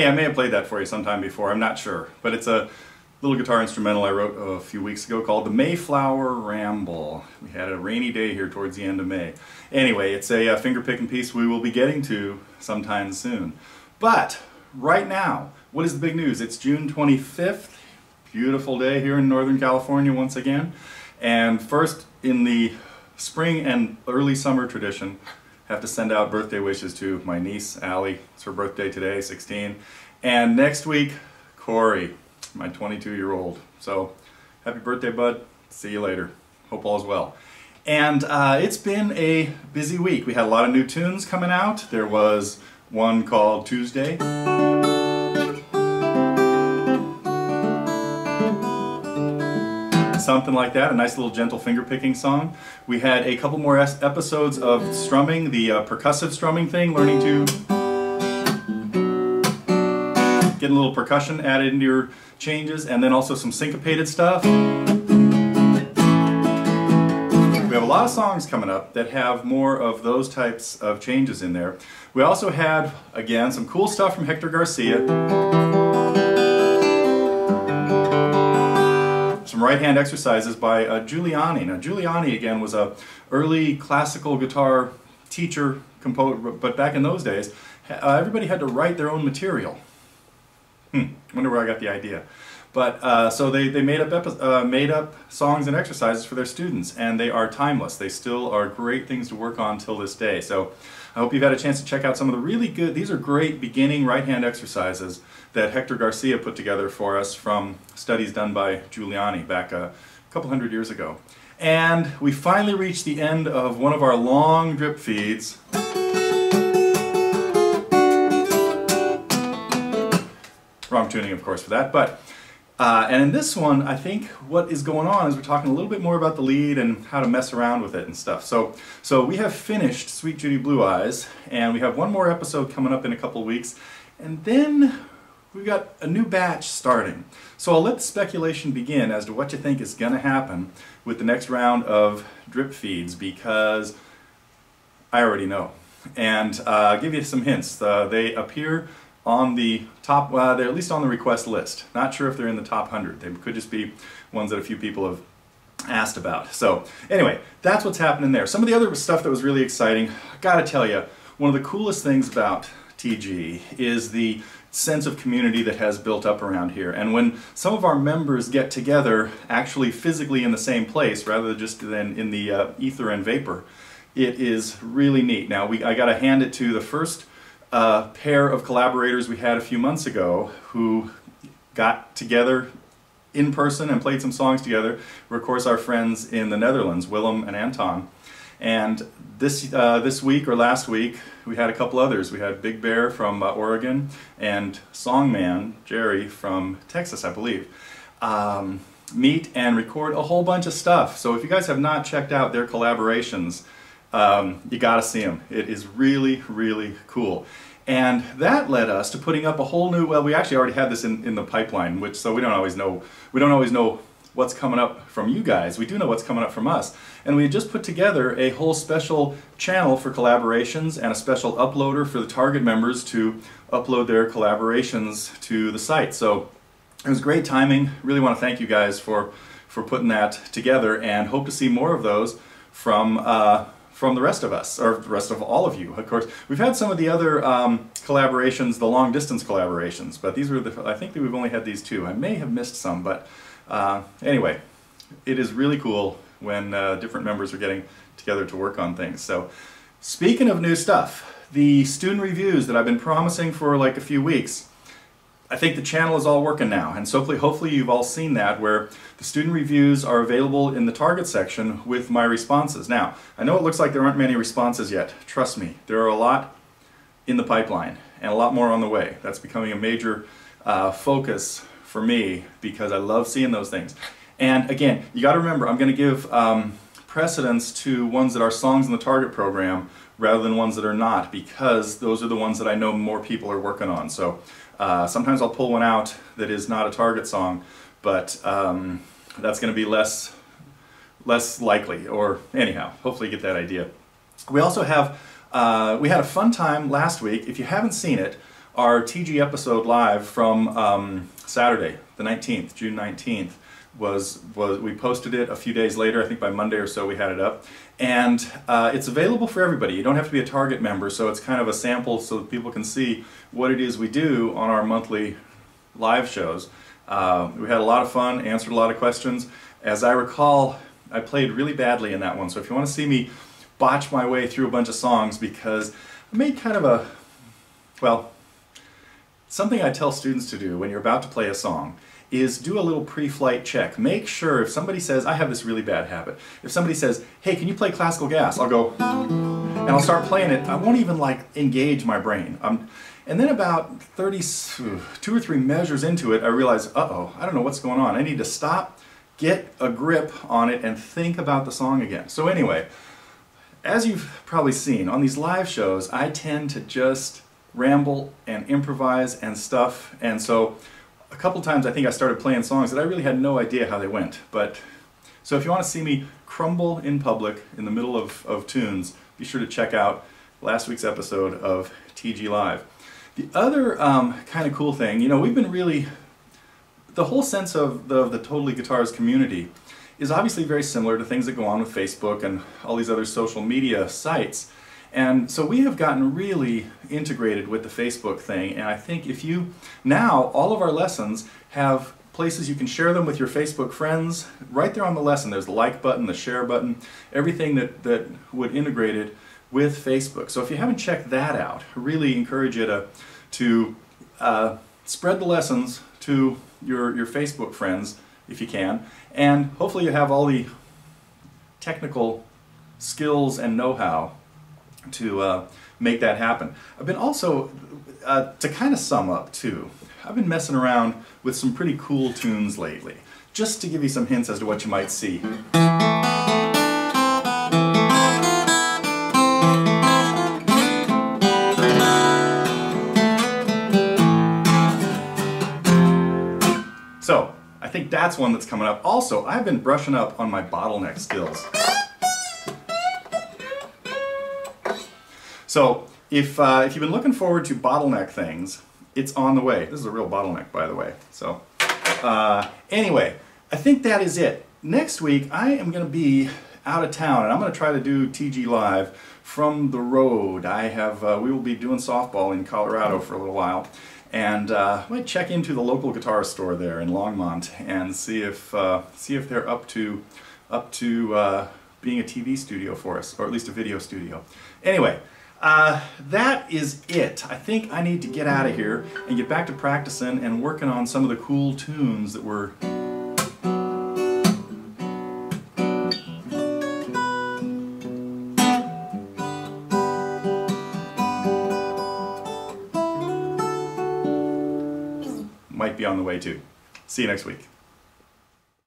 I may have played that for you sometime before, I'm not sure. But it's a little guitar instrumental I wrote a few weeks ago called the Mayflower Ramble. We had a rainy day here towards the end of May. Anyway, it's a finger-picking piece we will be getting to sometime soon. But right now, what is the big news? It's June 25th. Beautiful day here in Northern California once again. And first, in the spring and early summer tradition, I have to send out birthday wishes to my niece, Allie. It's her birthday today, 16. And next week, Corey, my 22-year-old. So, happy birthday, bud. See you later. Hope all's well. And it's been a busy week. We had a lot of new tunes coming out. There was one called Tuesday. Something like that, a nice little gentle finger-picking song. We had a couple more episodes of strumming, the percussive strumming thing, learning to get a little percussion added into your changes, and then also some syncopated stuff. We have a lot of songs coming up that have more of those types of changes in there. We also had, again, some cool stuff from Hector Garcia. Some right-hand exercises by Giuliani. Now, Giuliani, again, was a early classical guitar teacher, composer, but back in those days, everybody had to write their own material. Wonder where I got the idea. But so they made up songs and exercises for their students, and they are timeless. They still are great things to work on till this day. So I hope you've had a chance to check out some of the really good, these are great beginning right-hand exercises that Hector Garcia put together for us from studies done by Giuliani back a couple hundred years ago. And we finally reached the end of one of our long drip feeds. Wrong tuning, of course, for that. But and in this one, I think what is going on is we're talking a little bit more about the lead and how to mess around with it and stuff. So we have finished Sweet Judy Blue Eyes, and we have one more episode coming up in a couple of weeks, and then we've got a new batch starting. So I'll let the speculation begin as to what you think is going to happen with the next round of drip feeds, because I already know. And I'll give you some hints. They appear on the top, they're at least on the request list. Not sure if they're in the top 100. They could just be ones that a few people have asked about. So anyway, that's what's happening there. Some of the other stuff that was really exciting, I gotta tell you, one of the coolest things about TG is the sense of community that has built up around here. And when some of our members get together actually physically in the same place rather than just in the ether and vapor, it is really neat. Now I gotta hand it to the first pair of collaborators we had a few months ago who got together in person and played some songs together. Were, of course, our friends in the Netherlands, Willem and Anton. And this week or last week we had a couple others. We had Big Bear from Oregon and Songman Jerry from Texas, I believe, meet and record a whole bunch of stuff. So if you guys have not checked out their collaborations, you gotta see them. It is really, really cool. And that led us to putting up a whole new, well, we actually already had this in the pipeline, so we don't always know what's coming up from you guys. We do know what's coming up from us. And we just put together a whole special channel for collaborations and a special uploader for the target members to upload their collaborations to the site. So it was great timing. Really want to thank you guys for putting that together, and hope to see more of those from the rest of us, or the rest of all of you. Of course, we've had some of the other collaborations, the long-distance collaborations, but these were I think that we've only had these two. I may have missed some, but anyway, it is really cool when different members are getting together to work on things. So, speaking of new stuff, the student reviews that I've been promising for like a few weeks, I think the channel is all working now, and so hopefully you've all seen that, where the student reviews are available in the target section with my responses. Now, I know it looks like there aren't many responses yet. Trust me, there are a lot in the pipeline, and a lot more on the way. That's becoming a major focus for me, because I love seeing those things. And again, you got to remember, I'm going to give precedence to ones that are songs in the target program rather than ones that are not, because those are the ones that I know more people are working on. So sometimes I'll pull one out that is not a target song, but that's going to be less likely. Or anyhow, hopefully you get that idea. We also have we had a fun time last week. If you haven't seen it, our TG episode live from Saturday, the 19th, June 19th, we posted it a few days later. I think by Monday or so we had it up, and it's available for everybody. You don't have to be a Target member, so it's kind of a sample so that people can see what it is we do on our monthly live shows. We had a lot of fun, answered a lot of questions. As I recall, I played really badly in that one, so if you want to see me botch my way through a bunch of songs, because I made kind of a, well, something I tell students to do when you're about to play a song is do a little pre-flight check. Make sure if somebody says, I have this really bad habit, if somebody says, hey, can you play Classical Gas? I'll go, and I'll start playing it. I won't even like engage my brain. And then about 2 or 3 measures into it, I realize, uh-oh, I don't know what's going on. I need to stop, get a grip on it, and think about the song again. So anyway, as you've probably seen, on these live shows, I tend to just ramble and improvise and stuff, and so a couple times I think I started playing songs that I really had no idea how they went. But so if you want to see me crumble in public in the middle of tunes, be sure to check out last week's episode of TG Live. The other kind of cool thing, you know, we've been really, the whole sense of the Totally Guitars community is obviously very similar to things that go on with Facebook and all these other social media sites. And so we have gotten really integrated with the Facebook thing, and I think if you, now all of our lessons have places you can share them with your Facebook friends. Right there on the lesson there's the like button, the share button, everything that would integrate it with Facebook. So if you haven't checked that out, I really encourage you to spread the lessons to your Facebook friends if you can, and hopefully you have all the technical skills and know-how to make that happen. I've been also, to kind of sum up too, I've been messing around with some pretty cool tunes lately, just to give you some hints as to what you might see. So, I think that's one that's coming up. Also, I've been brushing up on my bottleneck skills. So, if you've been looking forward to bottleneck things, it's on the way. This is a real bottleneck, by the way. So, anyway, I think that is it. Next week, I am going to be out of town, and I'm going to try to do TG Live from the road. We will be doing softball in Colorado for a little while, and I might check into the local guitar store there in Longmont and see if they're up to being a TV studio for us, or at least a video studio. Anyway. That is it. I think I need to get out of here and get back to practicing and working on some of the cool tunes that were might be on the way too. See you next week.